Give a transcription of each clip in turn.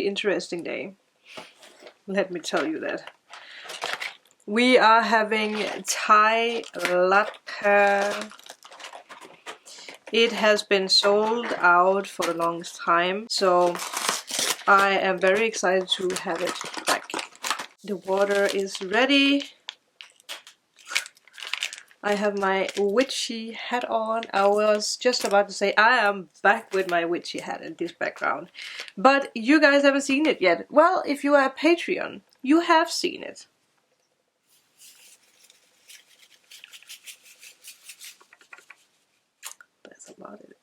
very interesting day. Let me tell you that. We are having Thai Latte. It has been sold out for the longest time, so I am very excited to have it back. The water is ready. I have my witchy hat on. I was just about to say I am back with my witchy hat in this background. But you guys haven't seen it yet. Well, if you are a Patreon, you have seen it. That's about it.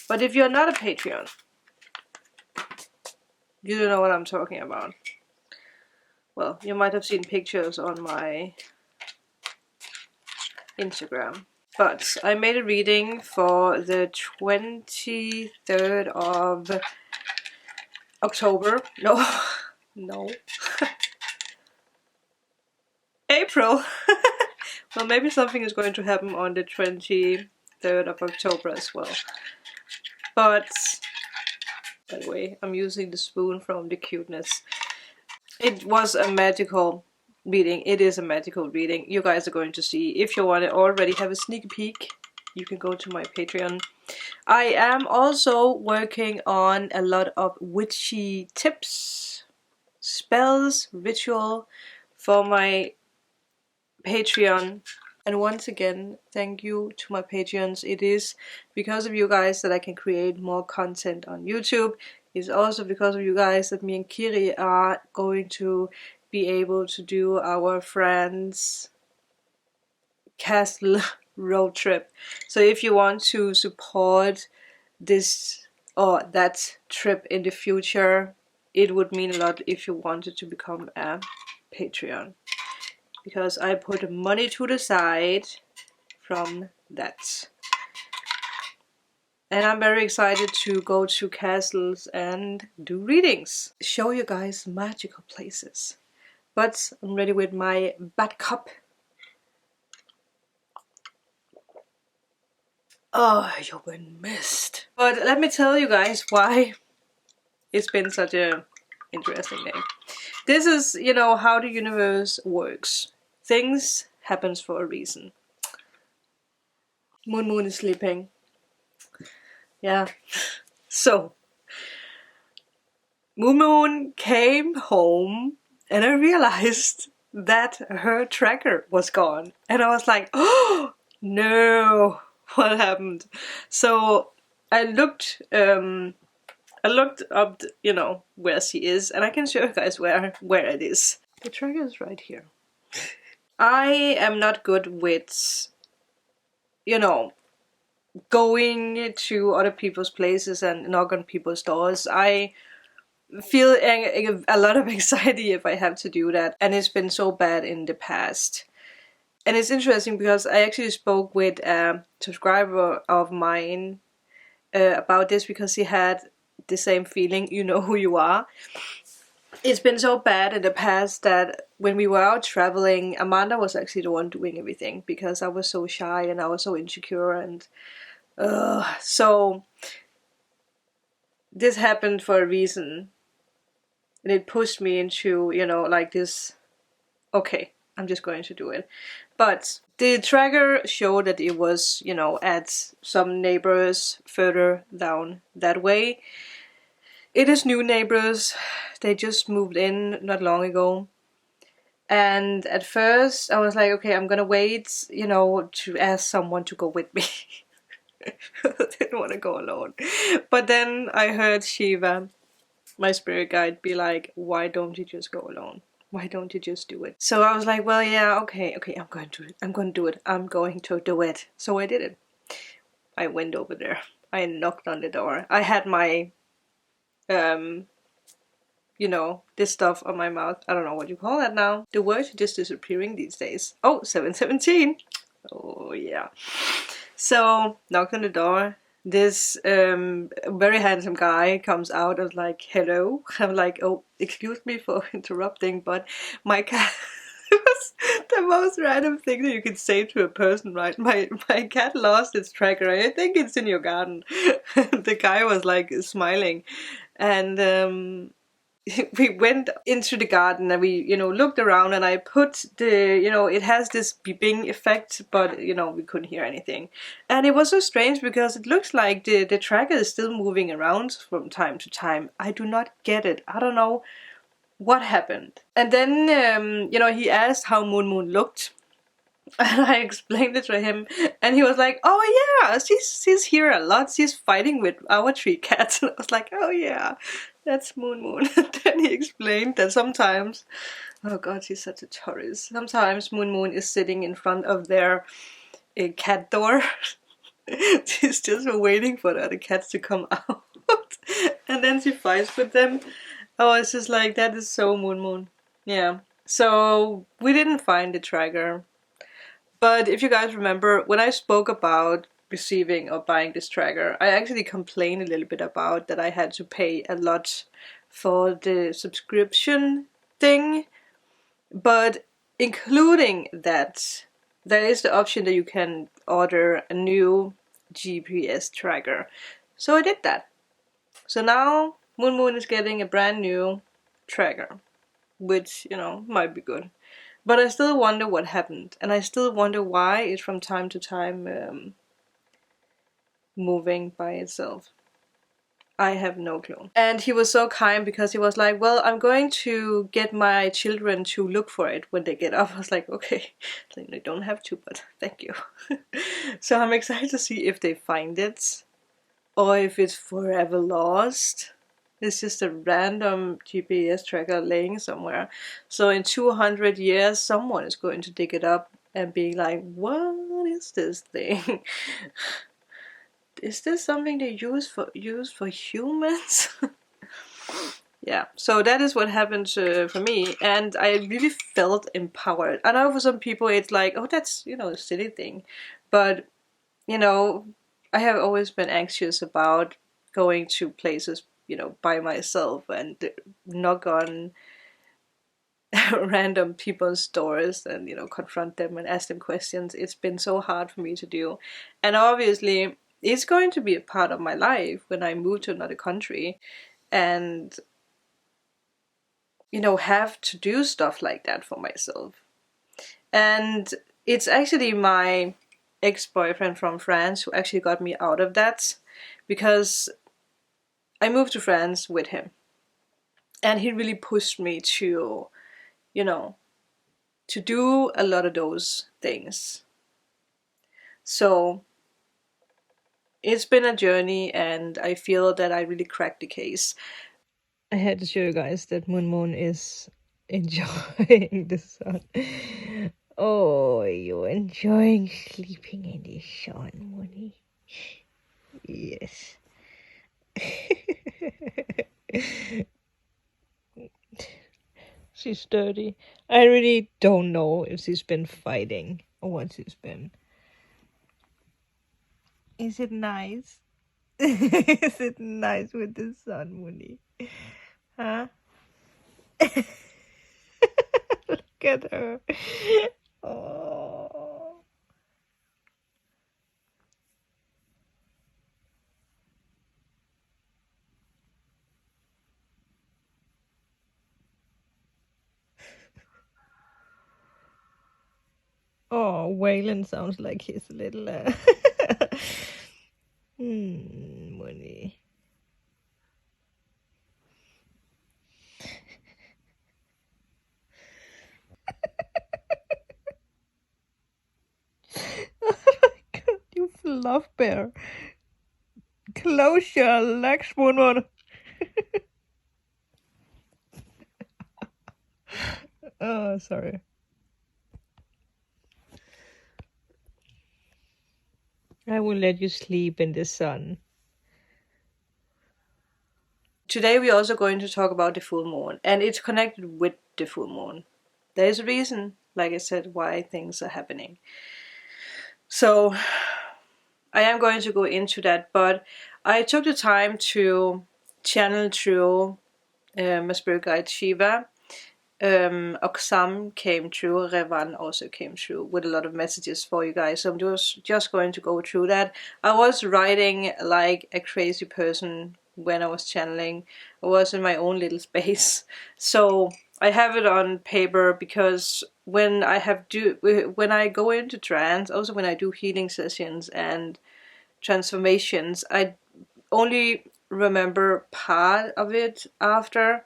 But if you're not a Patreon, you don't know what I'm talking about. Well, you might have seen pictures on my Instagram. But I made a reading for the 23rd of October. No. April. Well, maybe something is going to happen on the 23rd of October as well. But, by the way, I'm using the spoon from the cuteness. It was a magical reading. It is a magical reading. You guys are going to see. If you want to already have a sneak peek, you can go to my Patreon. I am also working on a lot of witchy tips, spells, ritual for my Patreon. And once again, thank you to my Patreons. It is because of you guys that I can create more content on YouTube. It's also because of you guys that me and Kiri are going to be able to do our friends' castle road trip. So if you want to support this or that trip in the future, it would mean a lot if you wanted to become a Patreon. Because I put money to the side from that. And I'm very excited to go to castles and do readings. Show you guys magical places. But I'm ready with my bad cup. Oh, you've been missed. But let me tell you guys why it's been such a interesting day. This is, you know, how the universe works. Things happens for a reason. Moon is sleeping. Yeah. So, Moon came home and I realized that her tracker was gone. And I was like, oh no, what happened? So I looked up, you know, where she is, and I can show you guys where it is. The tracker is right here. I am not good with, you know, going to other people's places and knock on people's doors. I feel a lot of anxiety if I have to do that, and it's been so bad in the past. And it's interesting because I actually spoke with a subscriber of mine about this, because he had the same feeling. You know who you are. It's been so bad in the past that when we were out traveling, Amanda was actually the one doing everything, because I was so shy and I was so insecure, and so this happened for a reason, and it pushed me into, you know, like this, okay, I'm just going to do it. But the tracker showed that it was, you know, at some neighbors further down that way. It is new neighbors. They just moved in not long ago. And at first I was like, okay, I'm gonna wait, you know, to ask someone to go with me. I didn't want to go alone. But then I heard Shiva, my spirit guide, be like, why don't you just go alone? Why don't you just do it? So I was like, well, yeah, okay, I'm going to do it. I'm going to do it. I'm going to do it. So I did it. I went over there. I knocked on the door. I had my, you know, this stuff on my mouth. I don't know what you call that now. The words are just disappearing these days. Oh, 717. Oh, yeah. So, knocked on the door. This very handsome guy comes out and was like, hello. I'm like, oh, excuse me for interrupting, but my cat... It was the most random thing that you could say to a person, right? My cat lost its tracker. I think it's in your garden. The guy was like smiling. And we went into the garden and we, looked around, and I put the, it has this beeping effect, but, we couldn't hear anything. And it was so strange because it looks like the tracker is still moving around from time to time. I do not get it. I don't know what happened. And then, he asked how Moon looked. And I explained it to him, and he was like, "Oh yeah, she's here a lot. She's fighting with our 3 cats." And I was like, "Oh yeah, that's Moon." Then he explained that sometimes, oh god, she's such a tourist. Sometimes Moon is sitting in front of their cat door. She's just waiting for the other cats to come out, and then she fights with them. Oh, it's just like, that is so Moon. Yeah. So we didn't find the tracker. But if you guys remember, when I spoke about receiving or buying this tracker, I actually complained a little bit about that I had to pay a lot for the subscription thing. But including that, there is the option that you can order a new GPS tracker. So I did that. So now Moon is getting a brand new tracker, which, might be good. But I still wonder what happened, and I still wonder why it's from time to time moving by itself. I have no clue. And he was so kind because he was like, "Well, I'm going to get my children to look for it when they get up." I was like, "Okay, they don't have to, but thank you." So I'm excited to see if they find it, or if it's forever lost. It's just a random GPS tracker laying somewhere. So in 200 years, someone is going to dig it up and be like, "What is this thing? Is this something they use for humans?" Yeah, so that is what happened for me, and I really felt empowered. I know for some people it's like, "Oh, that's, a silly thing," but, I have always been anxious about going to places, by myself and knock on random people's doors and, confront them and ask them questions. It's been so hard for me to do. And obviously, it's going to be a part of my life when I move to another country and, have to do stuff like that for myself. And it's actually my ex-boyfriend from France who actually got me out of that, because I moved to France with him, and he really pushed me to, to do a lot of those things. So it's been a journey, and I feel that I really cracked the case. I had to show you guys that Moon is enjoying the sun. Oh, you're enjoying sleeping in the sun, Moony. Yes. She's dirty. I really don't know if she's been fighting or what she's been. Is it nice? Is it nice with the sun, Moony? Huh? Look at her. Oh. Oh, Waylon sounds like his little Moony. Oh my god, you fluff bear. Close your legs, Moon. Oh, sorry. I will let you sleep in the sun. Today we're also going to talk about the full moon, and it's connected with the full moon. There is a reason, like I said, why things are happening. So I am going to go into that, but I took the time to channel through my spirit guide Shiva. Oksam came through, Revan also came through with a lot of messages for you guys. So I'm just going to go through that. I was writing like a crazy person when I was channeling. I was in my own little space. So I have it on paper because when I go into trance, also when I do healing sessions and transformations, I only remember part of it after.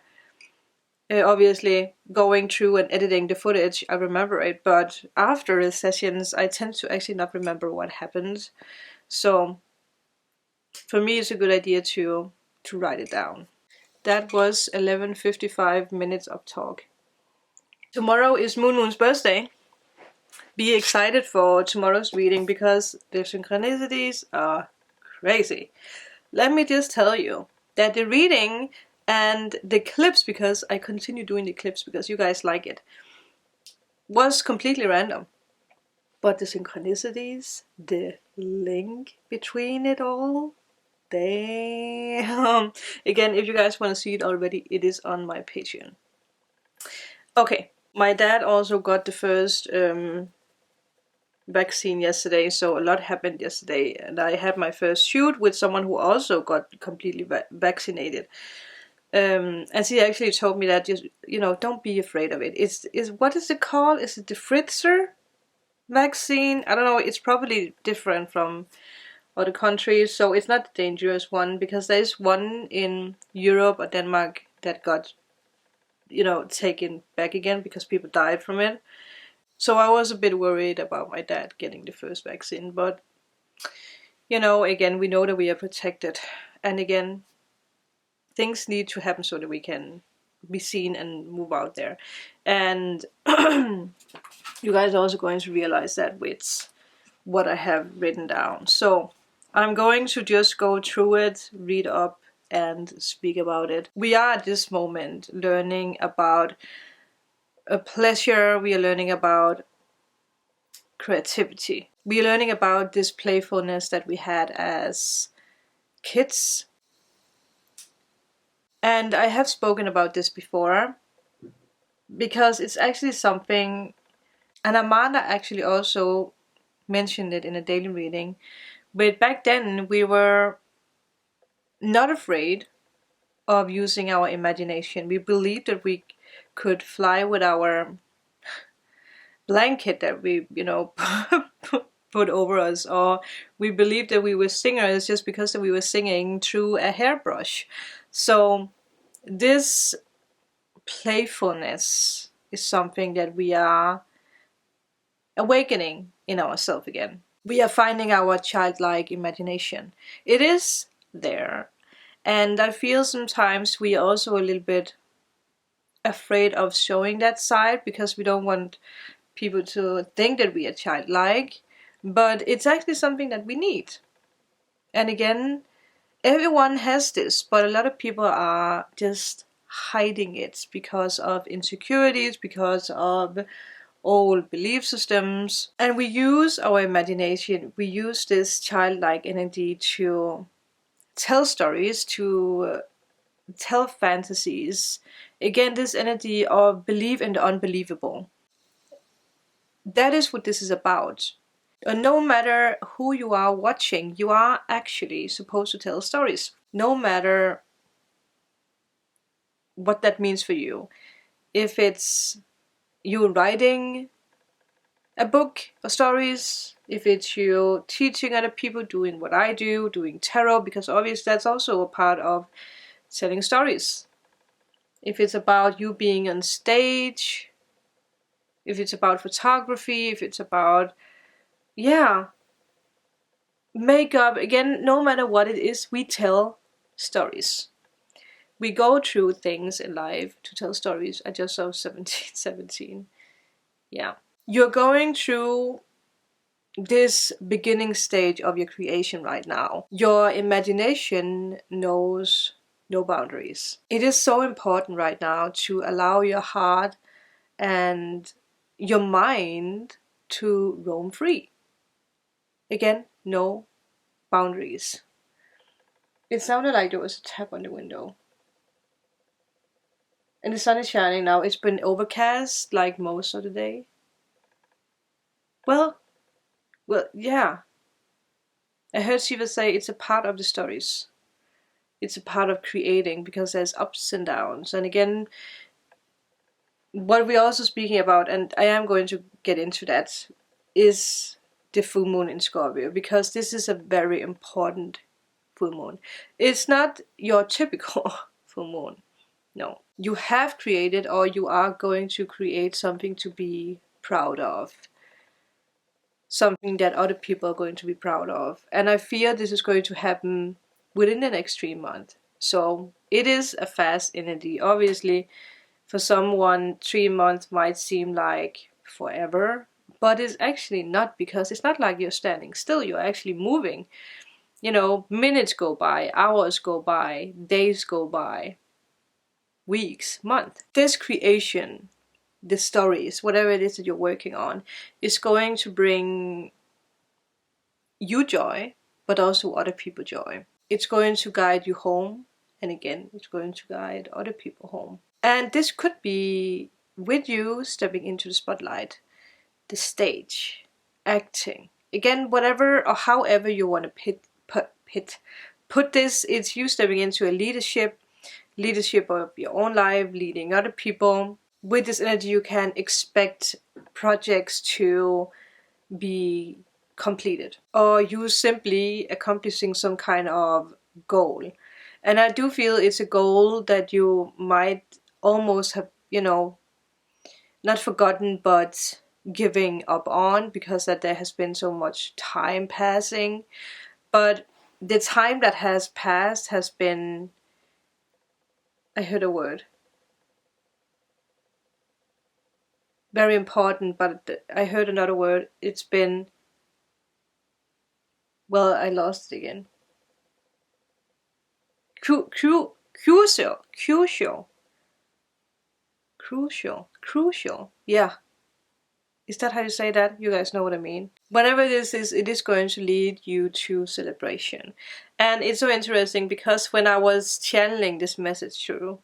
Obviously, going through and editing the footage, I remember it, but after the sessions, I tend to actually not remember what happened. So for me, it's a good idea to write it down. That was 11:55 minutes of talk. Tomorrow is Moon's birthday. Be excited for tomorrow's reading because the synchronicities are crazy. Let me just tell you that the reading and the clips, because I continue doing the clips because you guys like it, was completely random. But the synchronicities, the link between it all, damn. Again, if you guys want to see it already, it is on my Patreon. Okay, my dad also got the first vaccine yesterday, so a lot happened yesterday, and I had my first shoot with someone who also got completely vaccinated. And she actually told me that, just, don't be afraid of it. It's what is it called? Is it the Pfizer vaccine? I don't know. It's probably different from other countries, so it's not the dangerous one, because there's one in Europe or Denmark that got, taken back again because people died from it. So I was a bit worried about my dad getting the first vaccine, but again, we know that we are protected, and again, things need to happen so that we can be seen and move out there. And you guys are also going to realize that with what I have written down. So I'm going to just go through it, read up, and speak about it. We are at this moment learning about a pleasure. We are learning about creativity. We are learning about this playfulness that we had as kids. And I have spoken about this before because it's actually something, and Amanda actually also mentioned it in a daily reading. But back then we were not afraid of using our imagination. We believed that we could fly with our blanket that we, put over us, or we believed that we were singers just because we were singing through a hairbrush. So this playfulness is something that we are awakening in ourselves again. We are finding our childlike imagination. It is there. And I feel sometimes we are also a little bit afraid of showing that side because we don't want people to think that we are childlike. But it's actually something that we need. And again, everyone has this, but a lot of people are just hiding it because of insecurities, because of old belief systems. And we use our imagination, we use this childlike energy to tell stories, to tell fantasies. Again, this energy of belief in the unbelievable. That is what this is about. No matter who you are watching, you are actually supposed to tell stories. No matter what that means for you. If it's you writing a book of stories, if it's you teaching other people, doing what I do, doing tarot, because obviously that's also a part of telling stories. If it's about you being on stage, if it's about photography, if it's about, makeup, again, no matter what it is, we tell stories. We go through things in life to tell stories. I just saw 17. Yeah. You're going through this beginning stage of your creation right now. Your imagination knows no boundaries. It is so important right now to allow your heart and your mind to roam free. Again, no boundaries. It sounded like there was a tap on the window. And the sun is shining now. It's been overcast like most of the day. Well, yeah. I heard Shiva say it's a part of the stories. It's a part of creating, because there's ups and downs. And again, what we're also speaking about, and I am going to get into that, is the full moon in Scorpio, because this is a very important full moon. It's not your typical full moon. No. You have created, or you are going to create, something to be proud of. Something that other people are going to be proud of. And I fear this is going to happen within the next 3 months. So it is a fast energy. Obviously, for someone, 3 months might seem like forever, but it's actually not, because it's not like you're standing still. You're actually moving. You know, minutes go by, hours go by, days go by, weeks, months. This creation, the stories, whatever it is that you're working on, is going to bring you joy, but also other people joy. It's going to guide you home, and again, it's going to guide other people home. And this could be with you stepping into the spotlight, the stage, acting. Again, whatever or however you want to put this, it's you stepping into a leadership of your own life, leading other people. With this energy, you can expect projects to be completed, or you simply accomplishing some kind of goal. And I do feel it's a goal that you might almost have, you know, not forgotten, but giving up on, because that there has been so much time passing. But the time that has passed has been, I heard a word, very important, but I heard another word. It's been, well, I lost it again. Crucial. Yeah. Is that how you say that? You guys know what I mean. Whatever this is, it is going to lead you to celebration. And it's so interesting, because when I was channeling this message through,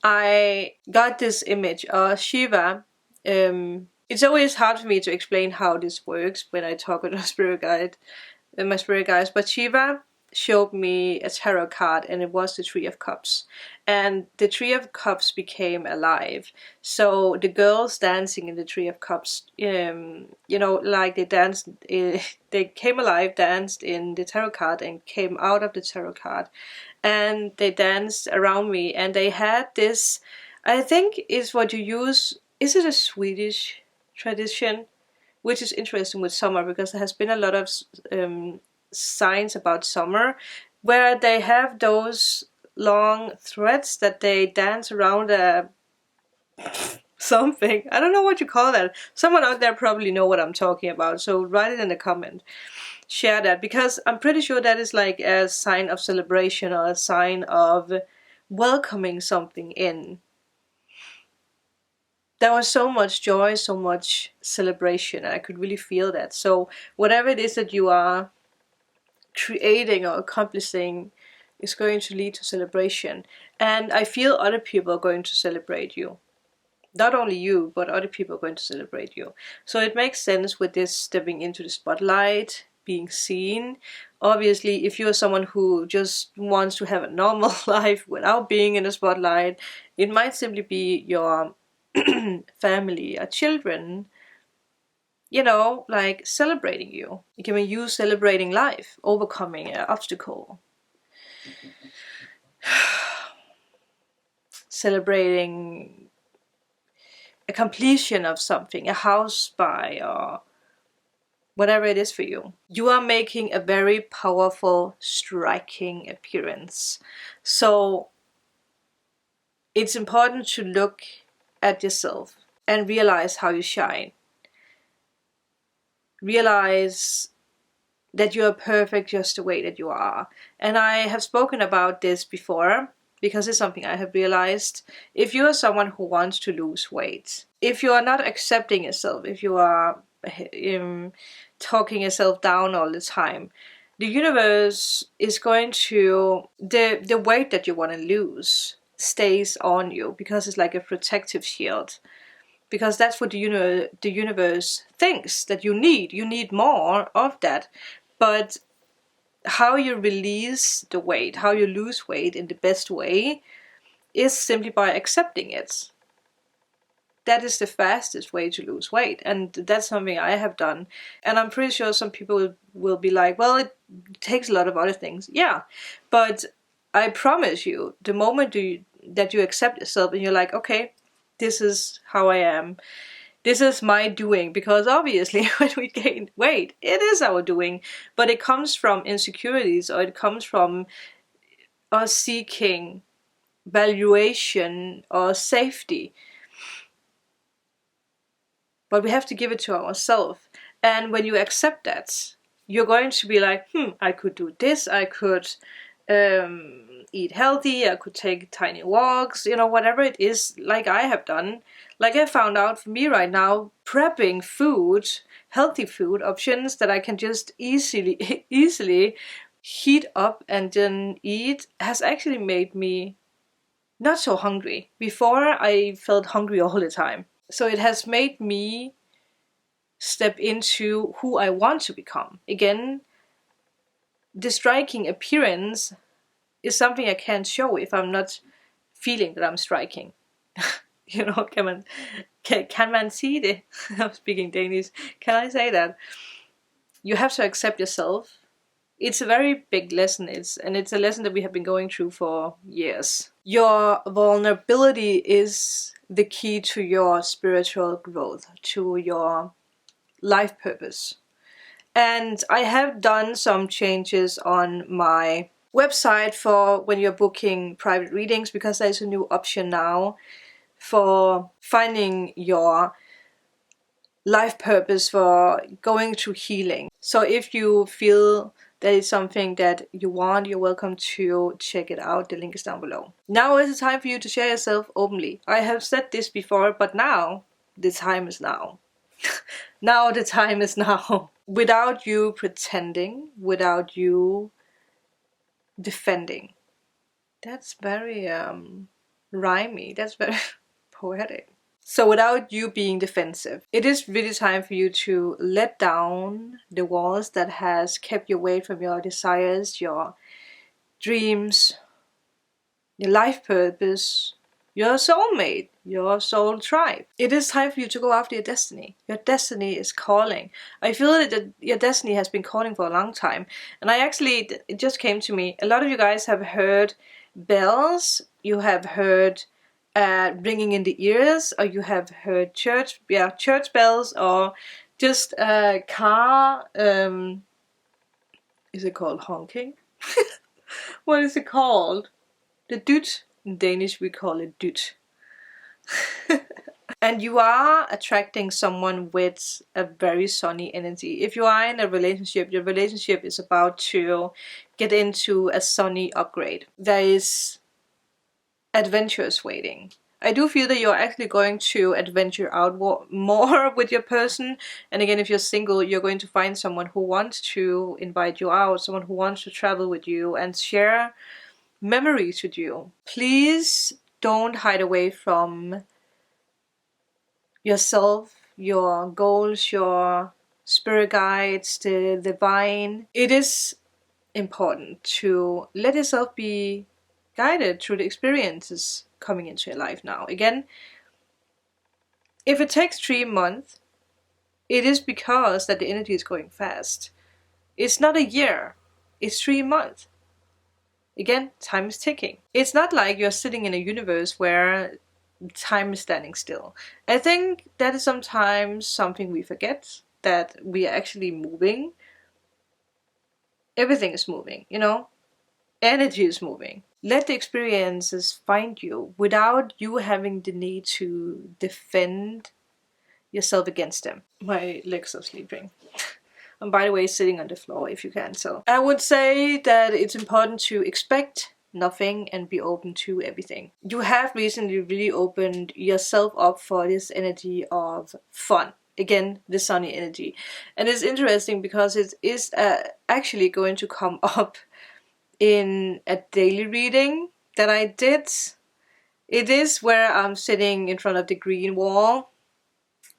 I got this image of Shiva. It's always hard for me to explain how this works when I talk with my spirit guides, but Shiva showed me a tarot card, and it was the Three of Cups, and the Three of Cups became alive. So the girls dancing in the Three of Cups, you know, like they danced, they came alive, danced in the tarot card, and came out of the tarot card, and they danced around me, and they had this, I think is what you use, is it a Swedish tradition? Which is interesting with summer, because there has been a lot of signs about summer where they have those long threads that they dance around something. I don't know what you call that. Someone out there probably know what I'm talking about, so write it in the comment. Share that, because I'm pretty sure that is like a sign of celebration, or a sign of welcoming something in. There was so much joy, so much celebration, and I could really feel that. So whatever it is that you are creating or accomplishing is going to lead to celebration. And I feel other people are going to celebrate you. Not only you, but other people are going to celebrate you. So it makes sense with this stepping into the spotlight, being seen. Obviously, if you're someone who just wants to have a normal life without being in the spotlight, it might simply be your family or children, you know, like celebrating you. It can be you celebrating life, overcoming an obstacle, celebrating a completion of something, a house buy, or whatever it is for you. You are making a very powerful, striking appearance. So it's important to look at yourself and realize how you shine. Realize that you are perfect just the way that you are. And I have spoken about this before, because it's something I have realized. If you are someone who wants to lose weight, if you are not accepting yourself, if you are talking yourself down all the time, the universe is going to, the weight that you want to lose stays on you, because it's like a protective shield. Because that's what the universe thinks that you need. You need more of that. But how you release the weight, how you lose weight in the best way, is simply by accepting it. That is the fastest way to lose weight, and that's something I have done. And I'm pretty sure some people will be like, well, it takes a lot of other things. Yeah, but I promise you, the moment that you accept yourself and you're like, okay, this is how I am, this is my doing, because obviously when we gain weight, it is our doing, but it comes from insecurities, or it comes from us seeking valuation or safety. But we have to give it to ourselves. And when you accept that, you're going to be like, I could do this, I could eat healthy, I could take tiny walks, whatever it is, like I have done. Like I found out for me right now, prepping food, healthy food options that I can just easily heat up and then eat, has actually made me not so hungry. Before, I felt hungry all the time. So it has made me step into who I want to become. Again, the striking appearance is something I can't show if I'm not feeling that I'm striking. Can man see it? I'm speaking Danish. Can I say that? You have to accept yourself. It's a very big lesson. It's a lesson that we have been going through for years. Your vulnerability is the key to your spiritual growth, to your life purpose. And I have done some changes on my website for when you're booking private readings, because there's a new option now for finding your life purpose, for going through healing. So if you feel that is something that you want, you're welcome to check it out. The link is down below. Now is the time for you to share yourself openly. I have said this before, but now the time is now. Now the time is now. Without you pretending, without you defending. That's very rhymey. That's very poetic. So without you being defensive, it is really time for you to let down the walls that has kept you away from your desires, your dreams, your life purpose, your soulmate, your soul tribe. It is time for you to go after your destiny. Your destiny is calling. I feel that your destiny has been calling for a long time. And it just came to me. A lot of you guys have heard bells. You have heard ringing in the ears, or you have heard church bells, or just car. Is it called honking? What is it called? The dyt. In Danish we call it dyt. And you are attracting someone with a very sunny energy. If you are in a relationship, your relationship is about to get into a sunny upgrade. There is adventures waiting. I do feel that you're actually going to adventure out more with your person. And again, if you're single, you're going to find someone who wants to invite you out, someone who wants to travel with you and share memories with you. Please don't hide away from yourself, your goals, your spirit guides, the divine. It is important to let yourself be guided through the experiences coming into your life now. Again, if it takes 3 months, it is because that the energy is going fast. It's not a year, it's 3 months. Again, time is ticking. It's not like you're sitting in a universe where time is standing still. I think that is sometimes something we forget, that we are actually moving. Everything is moving, Energy is moving. Let the experiences find you without you having the need to defend yourself against them. My legs are sleeping. And by the way, sitting on the floor if you can. So I would say that it's important to expect nothing and be open to everything. You have recently really opened yourself up for this energy of fun. Again, the sunny energy. And it's interesting because it is actually going to come up in a daily reading that I did. It is where I'm sitting in front of the green wall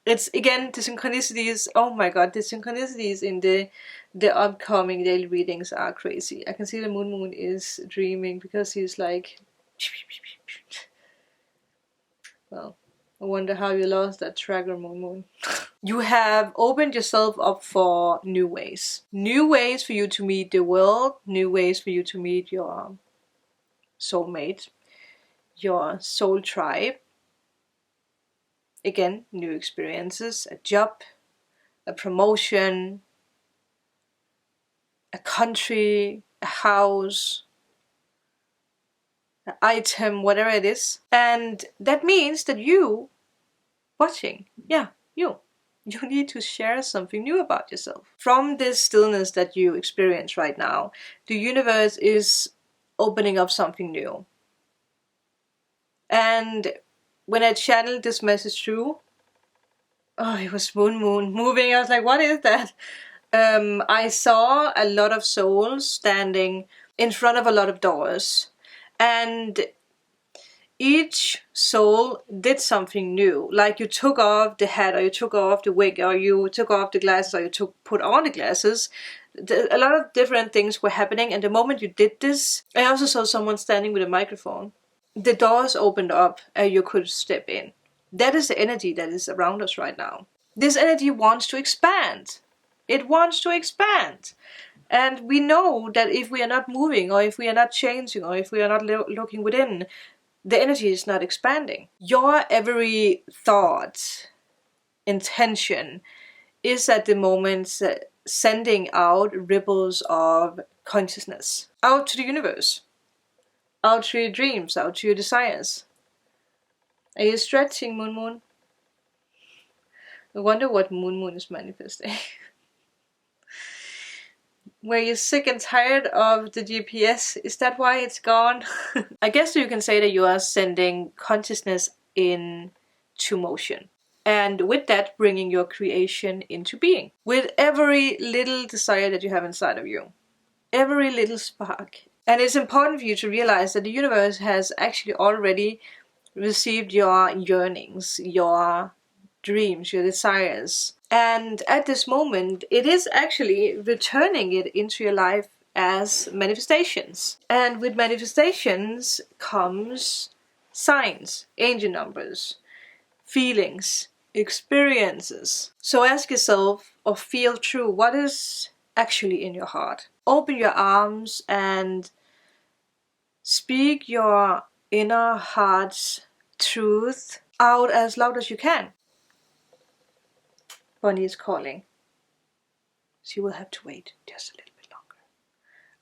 It's again the synchronicities. Oh my god, the synchronicities in the upcoming daily readings are crazy. I can see the moon is dreaming because he's like, well, I wonder how you lost that tracker, moon. You have opened yourself up for new ways for you to meet the world, new ways for you to meet your soulmate, your soul tribe. Again, new experiences, a job, a promotion, a country, a house, an item, whatever it is. And that means that you, watching, you need to share something new about yourself. From this stillness that you experience right now, the universe is opening up something new. And when I channeled this message through, oh, it was moon moving. I was like, what is that? I saw a lot of souls standing in front of a lot of doors, and each soul did something new. Like you took off the hat, or you took off the wig, or you took off the glasses, or you put on the glasses. A lot of different things were happening, and the moment you did this, I also saw someone standing with a microphone. The doors opened up and you could step in. That is the energy that is around us right now. This energy wants to expand. It wants to expand. And we know that if we are not moving, or if we are not changing, or if we are not looking within, the energy is not expanding. Your every thought, intention, is at the moment sending out ripples of consciousness out to the universe, out to your dreams, out to your desires. Are you stretching, moon? I wonder what moon is manifesting. Were you sick and tired of the GPS? Is that why it's gone? I guess you can say that you are sending consciousness into motion. And with that, bringing your creation into being. With every little desire that you have inside of you. Every little spark. And it's important for you to realize that the universe has actually already received your yearnings, your dreams, your desires. And at this moment, it is actually returning it into your life as manifestations. And with manifestations comes signs, angel numbers, feelings, experiences. So ask yourself, or feel through, what is actually in your heart. Open your arms and speak your inner heart's truth out as loud as you can. Bunny is calling. She will have to wait just a little bit longer.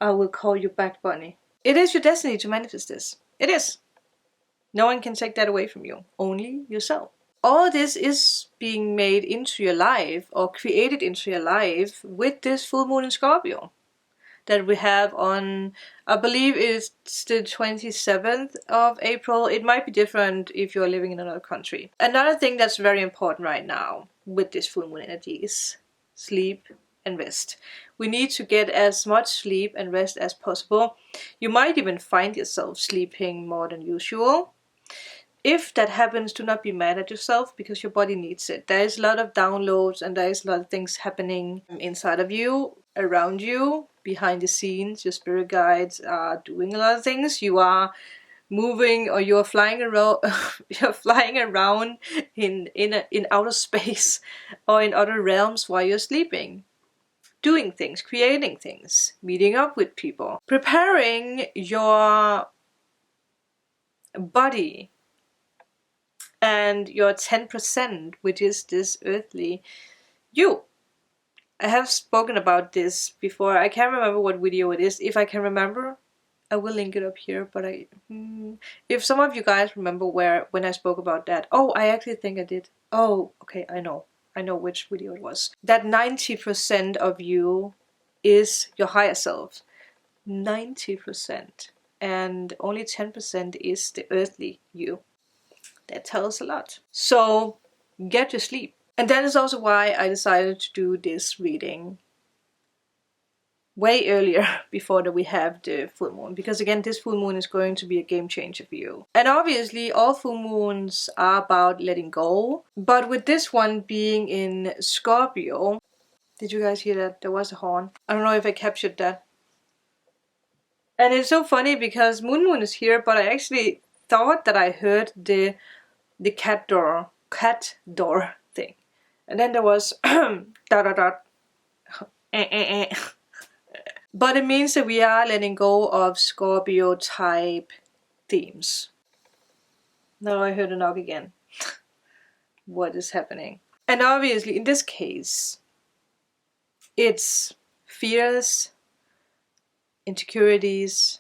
I will call you back, Bunny. It is your destiny to manifest this. It is. No one can take that away from you. Only yourself. All this is being made into your life, or created into your life, with this full moon in Scorpio that we have on, I believe it's the 27th of April. It might be different if you're living in another country. Another thing that's very important right now with this full moon energy is sleep and rest. We need to get as much sleep and rest as possible. You might even find yourself sleeping more than usual. If that happens, do not be mad at yourself, because your body needs it. There is a lot of downloads and there is a lot of things happening inside of you, around you, behind the scenes. Your spirit guides are doing a lot of things. You are moving, or you are flying around. You're flying around in outer space or in other realms while you're sleeping, doing things, creating things, meeting up with people, preparing your body and your 10%, which is this earthly you. I have spoken about this before. I can't remember what video it is. If I can remember, I will link it up here. But if some of you guys remember when I spoke about that. Oh, I actually think I did. Oh, okay, I know which video it was. That 90% of you is your higher self. 90%. And only 10% is the earthly you. That tells a lot. So get your sleep. And that is also why I decided to do this reading way earlier before that we have the full moon, because again, this full moon is going to be a game changer for you. And obviously all full moons are about letting go, but with this one being in Scorpio, did you guys hear that? There was a horn. I don't know if I captured that. And it's so funny because moon is here, but I actually thought that I heard the cat door thing, and then there was dot dot dot. But it means that we are letting go of Scorpio type themes. Now I heard a knock again. What is happening? And obviously in this case, it's fears, insecurities,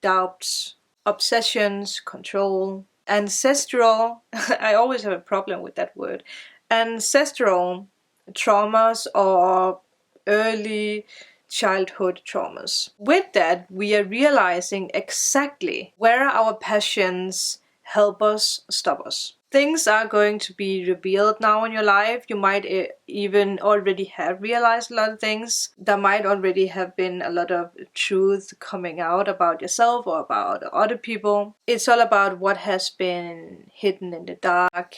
doubts, obsessions, control, ancestral. I always have a problem with that word. Ancestral traumas or early childhood traumas. With that, we are realizing exactly where our passions help us, stop us. Things are going to be revealed now in your life. You might even already have realized a lot of things. There might already have been a lot of truth coming out about yourself or about other people. It's all about what has been hidden in the dark,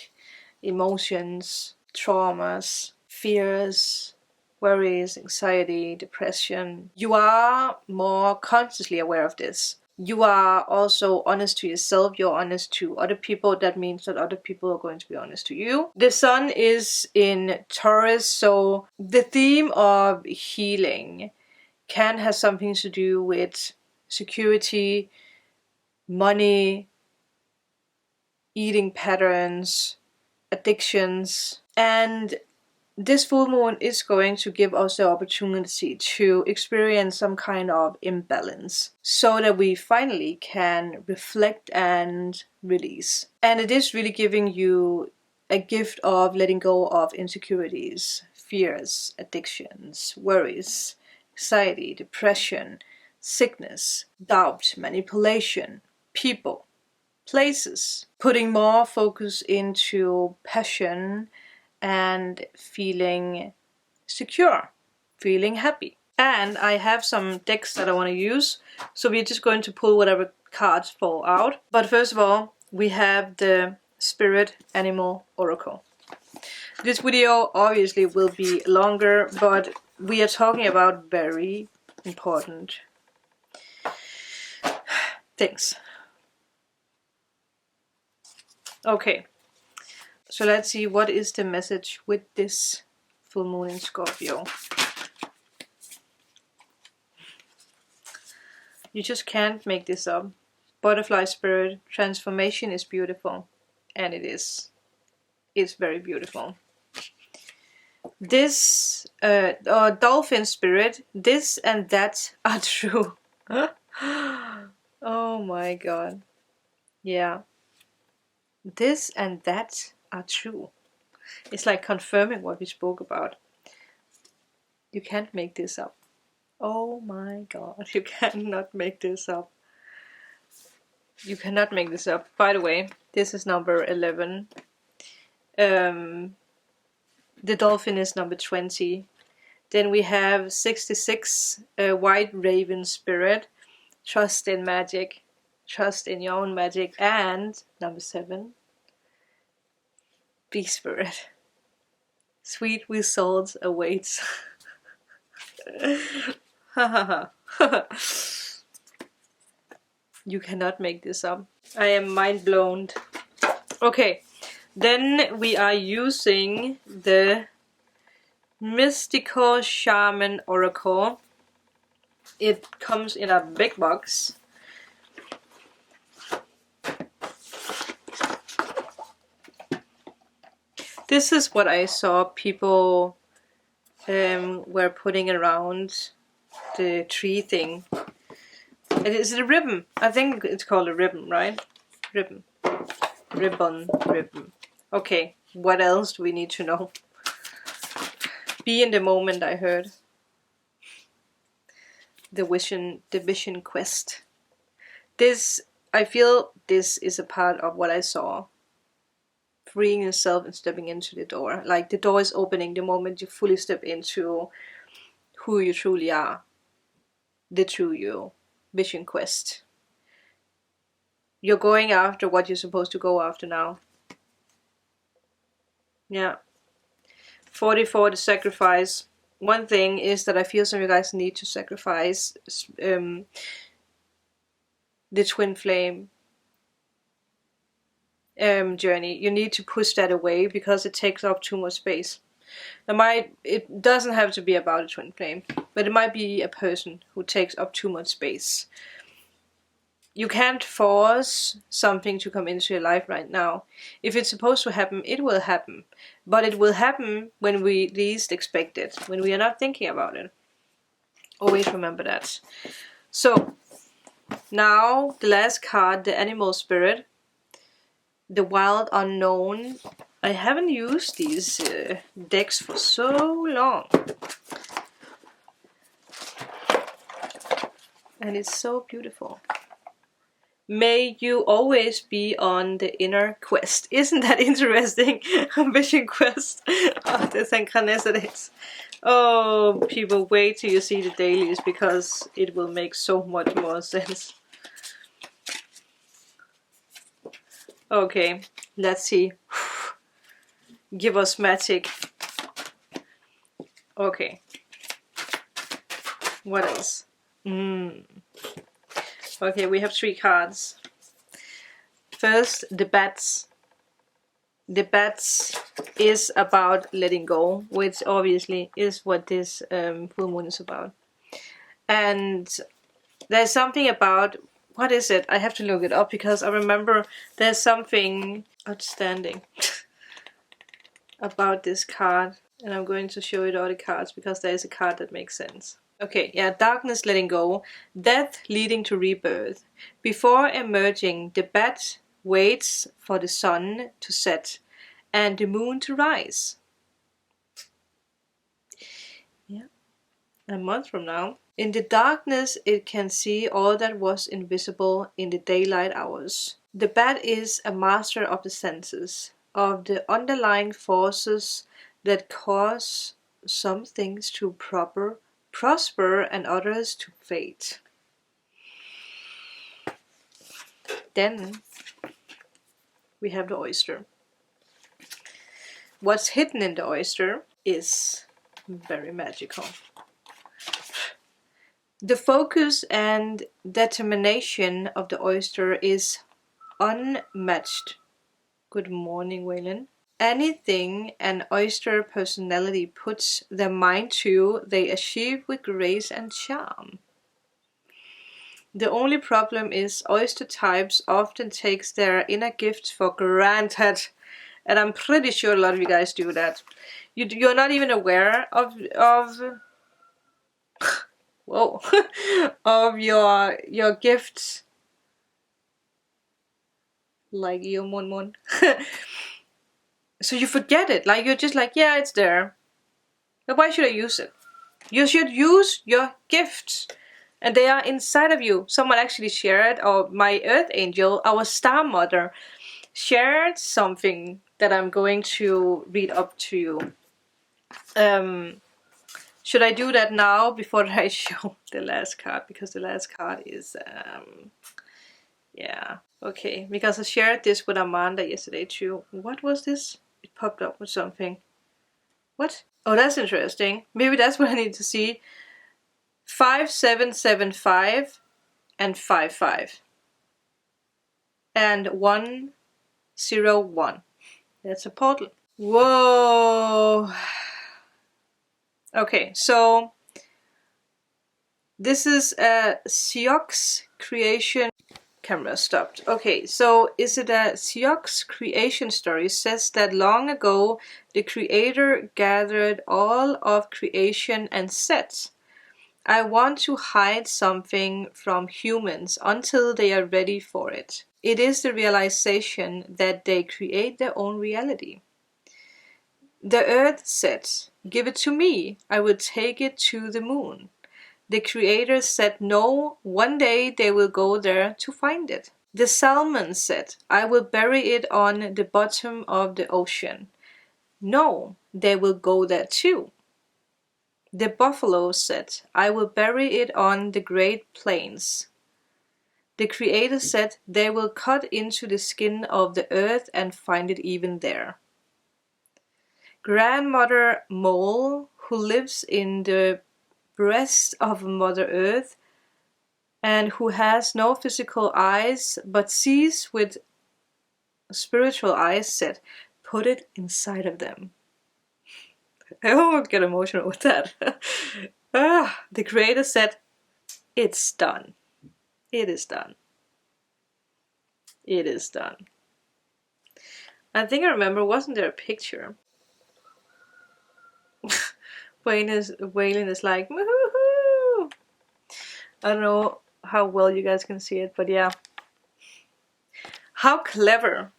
emotions, traumas, fears, worries, anxiety, depression. You are more consciously aware of this. You are also honest to yourself, you're honest to other people. That means that other people are going to be honest to you. The sun is in Taurus, so the theme of healing can have something to do with security, money, eating patterns, addictions, and this full moon is going to give us the opportunity to experience some kind of imbalance so that we finally can reflect and release. And it is really giving you a gift of letting go of insecurities, fears, addictions, worries, anxiety, depression, sickness, doubt, manipulation, people, places, putting more focus into passion and feeling secure, feeling happy. And I have some decks that I want to use, so we're just going to pull whatever cards fall out. But first of all, we have the Spirit Animal Oracle. This video obviously will be longer, but we are talking about very important things. Okay. So let's see, what is the message with this full moon in Scorpio? You just can't make this up. Butterfly spirit, transformation is beautiful. And it is. It's very beautiful. This dolphin spirit, this and that are true. Oh my god. Yeah. This and that are true. It's like confirming what we spoke about. You can't make this up. Oh my god, you cannot make this up. You cannot make this up. By the way, this is number 11. The dolphin is number 20. Then we have 66, white raven spirit. Trust in magic. Trust in your own magic. And number 7. Bee spirit. Sweet results awaits. You cannot make this up. I am mind blown. Okay, then we are using the Mystical Shaman Oracle. It comes in a big box. This is what I saw people were putting around the tree thing. Is it a ribbon? I think it's called a ribbon, right? Ribbon. Ribbon. Okay, what else do we need to know? Be in the moment, I heard. The vision quest. This, I feel this is a part of what I saw. Freeing yourself and stepping into the door. Like the door is opening the moment you fully step into who you truly are. the true you. Vision quest. You're going after what you're supposed to go after now. Yeah. 44, the sacrifice. One thing is that I feel some of you guys need to sacrifice the twin flame journey. You need to push that away because it takes up too much space. It doesn't have to be about a twin flame, but it might be a person who takes up too much space. You can't force something to come into your life right now. If it's supposed to happen, it will happen. But it will happen when we least expect it, when we are not thinking about it. Always remember that. So, now the last card, the animal spirit, the wild unknown. I haven't used these decks for so long. And it's so beautiful. May you always be on the inner quest. Isn't that interesting? Vision quest of the synchronicities. Oh, people, wait till you see the dailies because it will make so much more sense. Okay, let's see. Give us magic. Okay. What else? Okay, we have 3 cards. First, the bats. The bats is about letting go, which obviously is what this full moon is about. And there's something about, what is it? I have to look it up because I remember there's something outstanding about this card. And I'm going to show you all the cards because there is a card that makes sense. Okay, yeah, darkness letting go, death leading to rebirth. Before emerging, the bat waits for the sun to set and the moon to rise. Yeah, a month from now. In the darkness, it can see all that was invisible in the daylight hours. The bat is a master of the senses, of the underlying forces that cause some things to prosper and others to fade. Then we have the oyster. What's hidden in the oyster is very magical. The focus and determination of the oyster is unmatched. Good morning, Waylon. Anything an oyster personality puts their mind to, they achieve with grace and charm. The only problem is oyster types often takes their inner gifts for granted. And I'm pretty sure a lot of you guys do that. You're not even aware of whoa, of your gifts. Like your mon. So you forget it. Like you're just like, yeah, it's there. But why should I use it? You should use your gifts. And they are inside of you. Someone actually shared, or my earth angel, our star mother, shared something that I'm going to read up to you. Should I do that now before I show the last card? Because the last card is, yeah. Okay, because I shared this with Amanda yesterday too. What was this? It popped up with something. What? Oh, that's interesting. Maybe that's what I need to see. 5775 and 55. And 101. That's a portal. Whoa. Okay, so this is a Sioux creation. Camera stopped. Okay, so is it a Sioux creation story? It says that long ago the creator gathered all of creation and said, I want to hide something from humans until they are ready for it. It is the realization that they create their own reality. The earth said, give it to me, I will take it to the moon. The creator said no, one day they will go there to find it. The salmon said, I will bury it on the bottom of the ocean. No, they will go there too. The buffalo said, I will bury it on the great plains. The Creator said, they will cut into the skin of the earth and find it even there. Grandmother Mole, who lives in the breast of Mother Earth, and who has no physical eyes but sees with spiritual eyes, said, put it inside of them. I almost get emotional with that. The Creator said, it's done. It is done. It is done. I think I remember, wasn't there a picture? Waylon is like, woohoo! I don't know how well you guys can see it, but yeah. How clever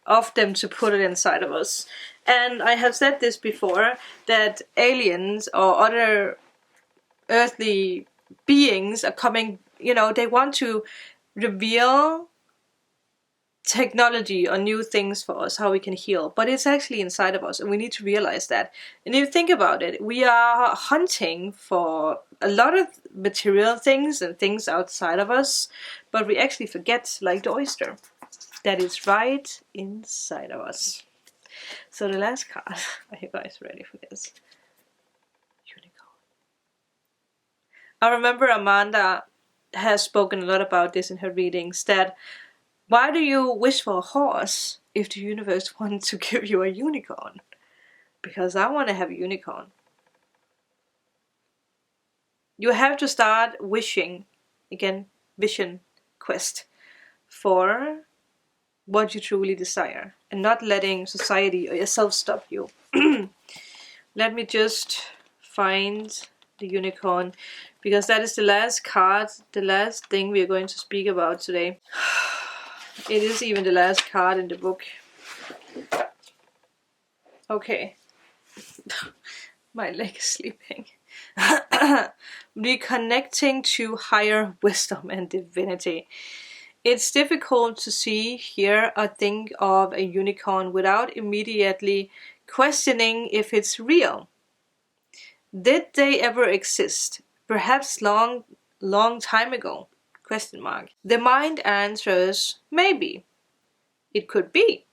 of them to put it inside of us. And I have said this before, that aliens or other earthly beings are coming, you know, they want to reveal technology or new things for us, how we can heal, but it's actually inside of us, and we need to realize that. And if you think about it, we are hunting for a lot of material things and things outside of us, but we actually forget, like the oyster, that it's right inside of us. So the last card, are you guys ready for this? Unicorn. I remember Amanda has spoken a lot about this in her readings, that why do you wish for a horse if the universe wants to give you a unicorn? Because I want to have a unicorn. You have to start wishing, again, vision quest, for what you truly desire, and not letting society or yourself stop you. Let me just find the unicorn, because that is the last card, the last thing we are going to speak about today. It is even the last card in the book. Okay. My leg is sleeping. Reconnecting to higher wisdom and divinity. It's difficult to see, hear, or think of a unicorn without immediately questioning if it's real. Did they ever exist? Perhaps long time ago? ? The mind answers, maybe. It could be.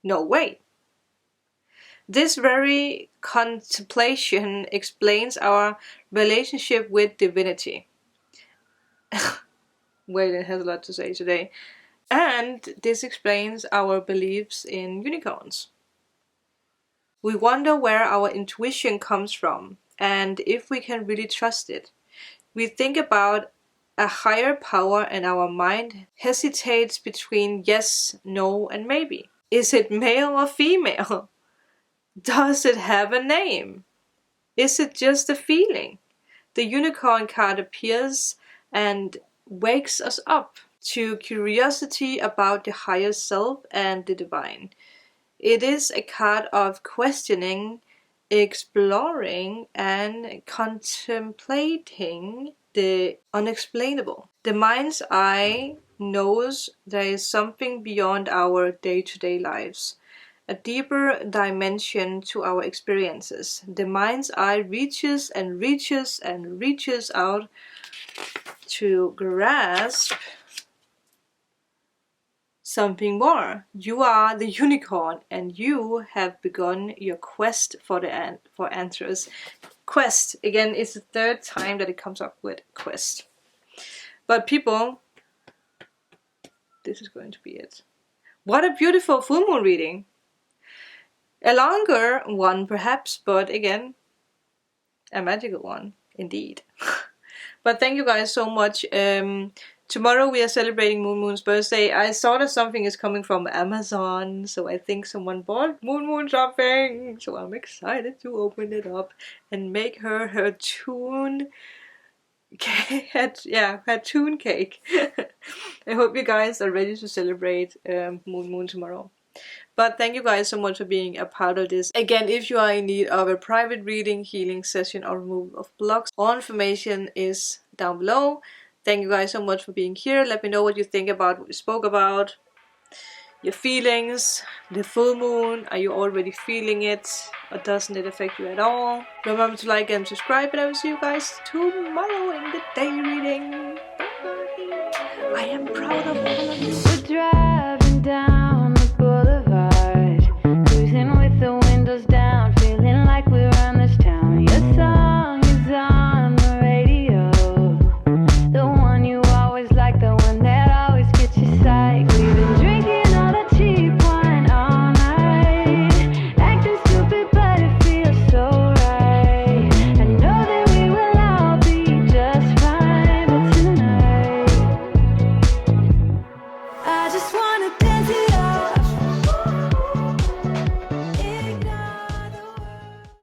No way. This very contemplation explains our relationship with divinity. Waylon has a lot to say today. And this explains our beliefs in unicorns. We wonder where our intuition comes from and if we can really trust it. We think about a higher power and our mind hesitates between yes, no, and maybe. Is it male or female? Does it have a name? Is it just a feeling? The unicorn card appears and wakes us up to curiosity about the higher self and the divine. It is a card of questioning, exploring, and contemplating the unexplainable. The mind's eye knows there is something beyond our day-to-day lives, a deeper dimension to our experiences. The mind's eye reaches and reaches and reaches out to grasp something more. You are the unicorn, and you have begun your quest for answers. Quest, again, it's the third time that it comes up with quest. But people, this is going to be it. What a beautiful full moon reading. A longer one perhaps, but again, a magical one indeed. But thank you guys so much. Tomorrow we are celebrating Moon's birthday. I saw that something is coming from Amazon, so I think someone bought Moon something. So I'm excited to open it up and make her tune cake. Her tune cake. I hope you guys are ready to celebrate Moon tomorrow. But thank you guys so much for being a part of this. Again, if you are in need of a private reading, healing session, or removal of blocks, all information is down below. Thank you guys so much for being here. Let me know what you think about what we spoke about. your feelings, the full moon. Are you already feeling it, or doesn't it affect you at all? Remember to like and subscribe, and I will see you guys tomorrow in the daily reading. Bye. I am proud of all of you.